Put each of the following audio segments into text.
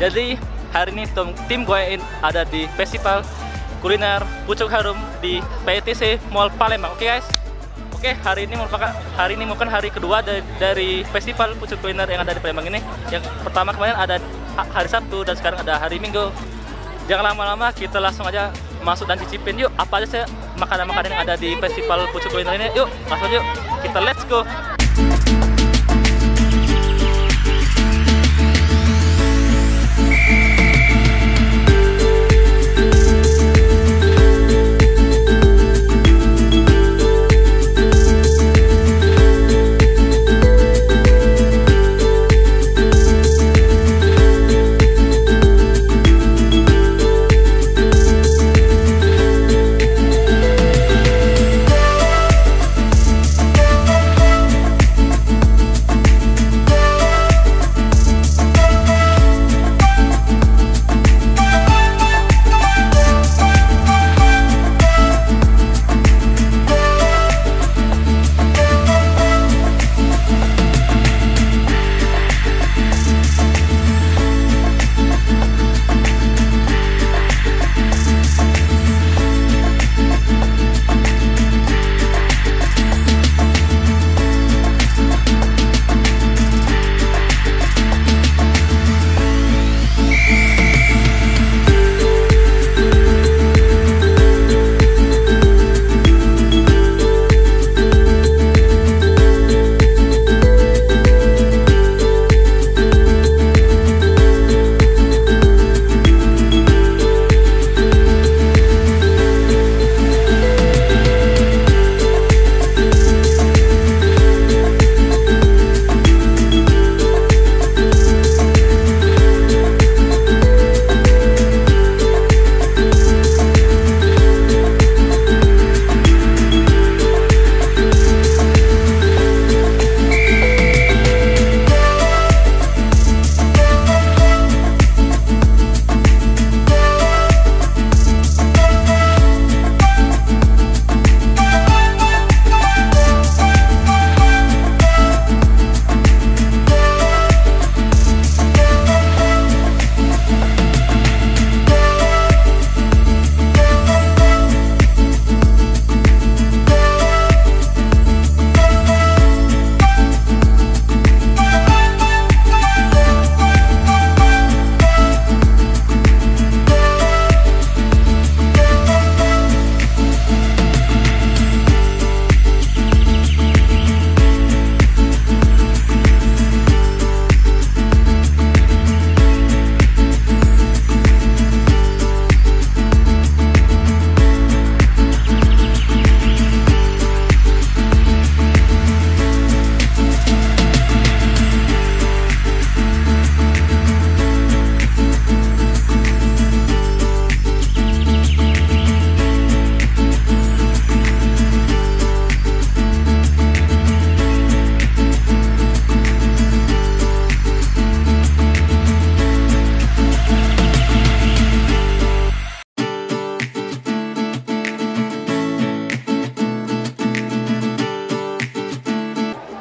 Jadi hari ini tim gue ada di festival kuliner Pucuk Harum di PTC Mall Palembang. Oke guys. Oke, hari ini merupakan hari kedua dari festival Pucuk Kuliner yang ada di Palembang ini. Yang pertama kemarin ada hari Sabtu dan sekarang ada hari Minggu. Jangan lama-lama, kita langsung aja masuk dan cicipin yuk apa aja sih makanan-makanan yang ada di festival Pucuk Kuliner ini. Yuk, langsung yuk. Kita let's go.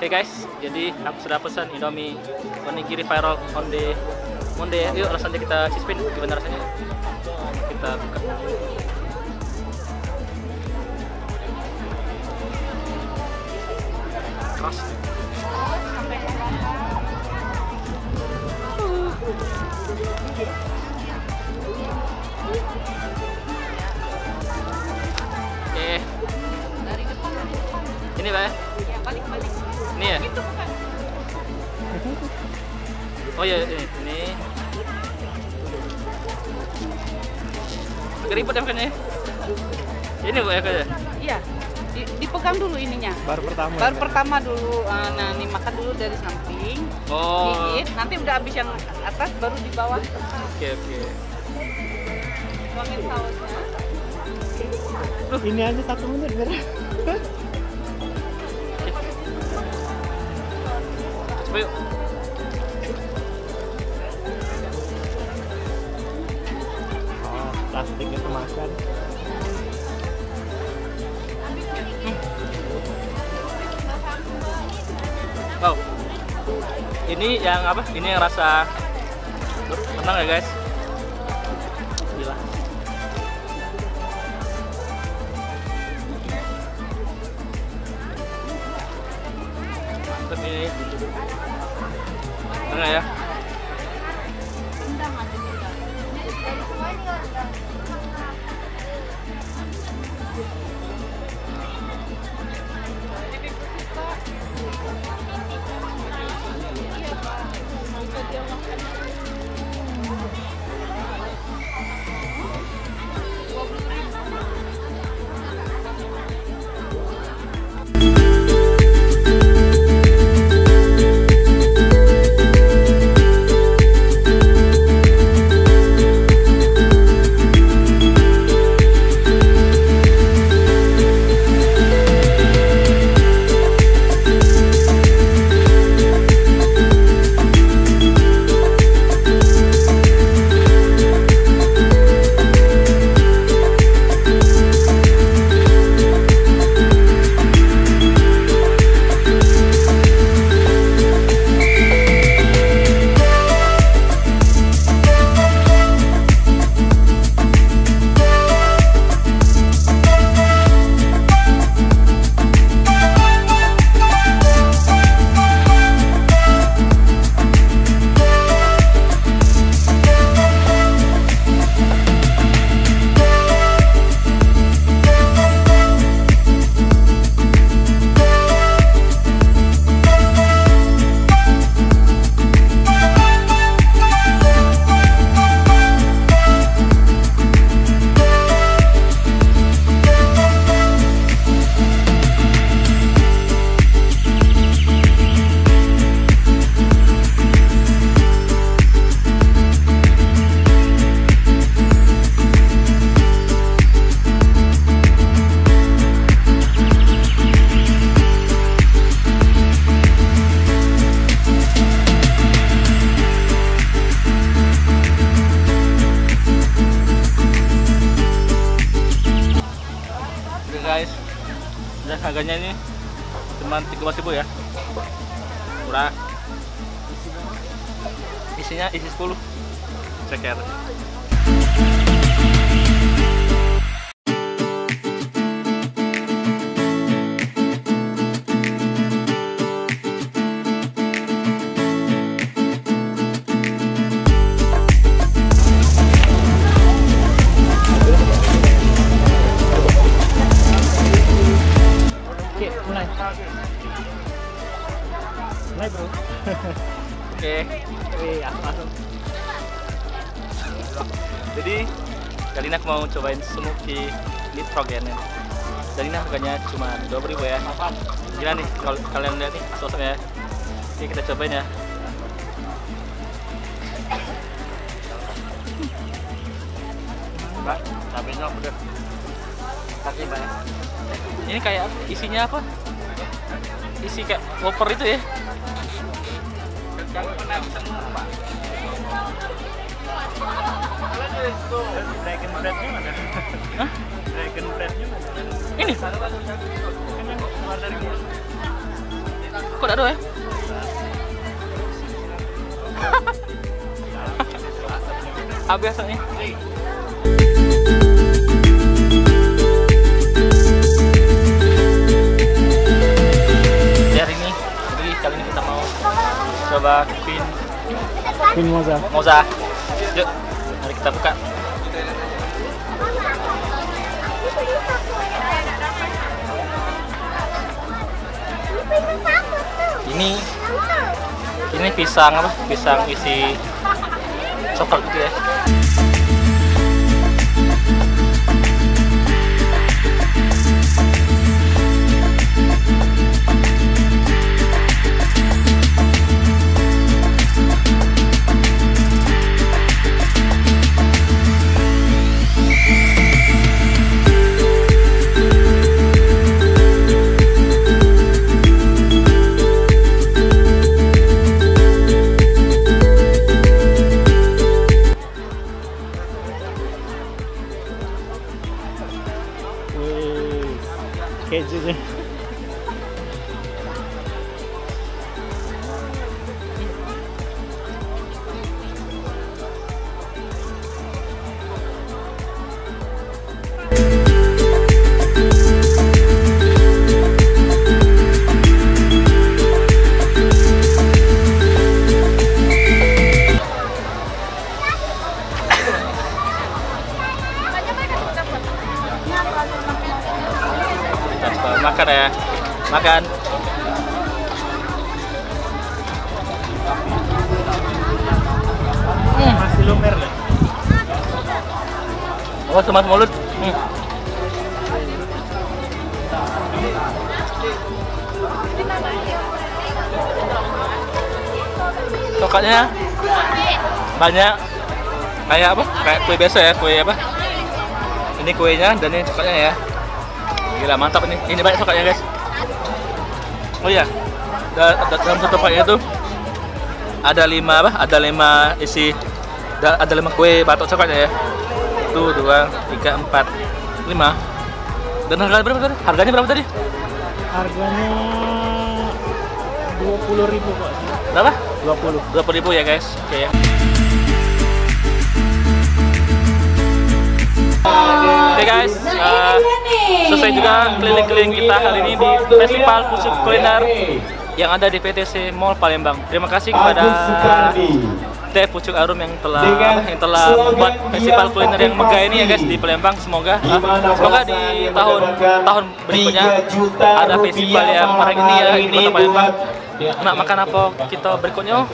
Oke guys, jadi aku sudah pesan Indomie onigiri viral onde monde. Yuk langsung aja kita cicipin gimana rasanya. Kita buka. Keras. Oke. Ini Pak. Balik-balik. Ini ya? Oh ya, ini. Agak ribet ya makanya. Ini Bu ya kayaknya? Iya. Dipegang dulu ininya. Baru pertama dulu. Nah, ini makan dulu dari samping. Oh. Gigit. Nanti udah habis yang atas baru di bawah. Oke. Tuangin sausnya. Ini aja 1 menit bener. Coba yuk. Oh, plastiknya kemakan. Oh, ini yang apa? Ini yang rasa Tenang ya guys. Gila. Mantap ini. Tenang ya. Guys, udah harganya ini cuma 13.000 ya, murah. Isinya isi 10 ceker. Mulai bro. Oke. Langsung. Jadi kali ini aku mau cobain smoky nitrogen ya. Dan ini harganya cuma 20.000 ya. Gila nih kalau kalian lihat nih sosoknya ya. Ini kita cobain ya. Mbak, cabenya udah. Kasih banyak. Ini kayak isinya apa? Isi kayak whopper itu ya. Dragon breadnya mana? Hah? Dragon breadnya mana? Ini? Kan yang keluar dari mulut. Kok ada ya? Biasanya. Kali ini kita mau coba Queen moza. Yuk, mari kita buka. Ini pisang apa? Pisang isi coklat gitu ya. Kejunya. makan ya. Makan. Masih lumer ya. Oh, semas mulut. Coklatnya banyak. Kayak apa? Kayak kue biasa ya, kue apa? Ini kuenya dan ini coklatnya ya. Gila, mantap ini. Ini banyak coklatnya, guys. Oh iya. Dalam satu paketnya tuh ada 5 apa? Ada 5 isi. Ada 5 kue batok coklatnya ya. 1, 2, 3, 4, 5. Dan harganya berapa tadi? Harganya berapa tadi? Harganya 20.000 kok. Berapa? 20. 20.000 ya, guys. Oke ya. Oke guys, selesai juga keliling-keliling kita kali ini di Festival Pucuk Kuliner yang ada di PTC Mall Palembang. Terima kasih kepada Teh Pucuk Harum yang telah membuat festival kuliner yang megah ini ya guys di Palembang. Semoga di tahun berikutnya ada festival yang menarik ini ya di Kota Palembang. Nak makan apa kita berikutnya?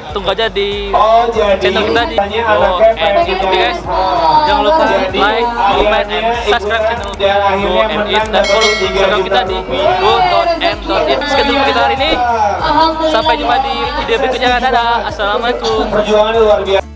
Tunggu aja di channel kita di Go and Eat guys. Jangan lupa like, comment, and subscribe channel Go and Eat dan follow Instagram kita di go.and.eat. Sekian dulu kita hari ini. Sampai jumpa di video berikutnya. Dadah. Assalamualaikum.